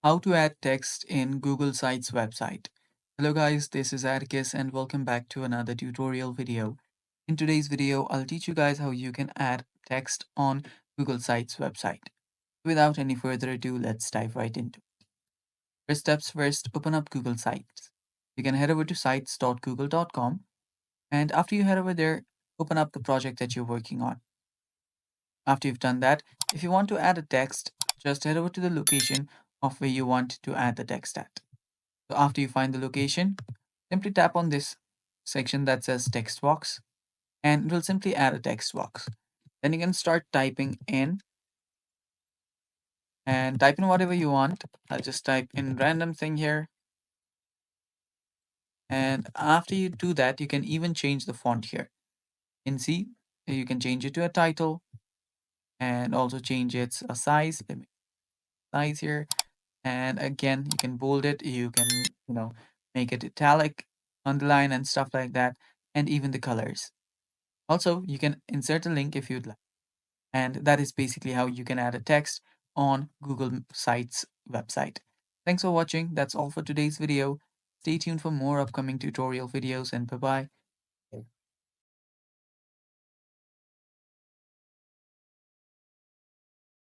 How to add text in Google Sites website. Hello guys, this is Atticus and welcome back to another tutorial video. In today's video, I'll teach you guys how you can add text on Google Sites website. Without any further ado, let's dive right into it. First steps first, open up Google Sites. You can head over to sites.google.com, and after you head over there, open up the project that you're working on. After you've done that, if you want to add a text, just head over to the location of where you want to add the text at. So after you find the location, simply tap on this section that says text box and it will simply add a text box. Then you can start typing in and type in whatever you want. I'll just type in random thing here. And after you do that, you can even change the font here. You can see you can change it to a title and also change its a size. Let me size here. And again, you can bold it, you can, make it italic, underline and stuff like that, and even the colors. Also, you can insert a link if you'd like. And that is basically how you can add a text on Google Sites website. Thanks for watching. That's all for today's video. Stay tuned for more upcoming tutorial videos and bye-bye.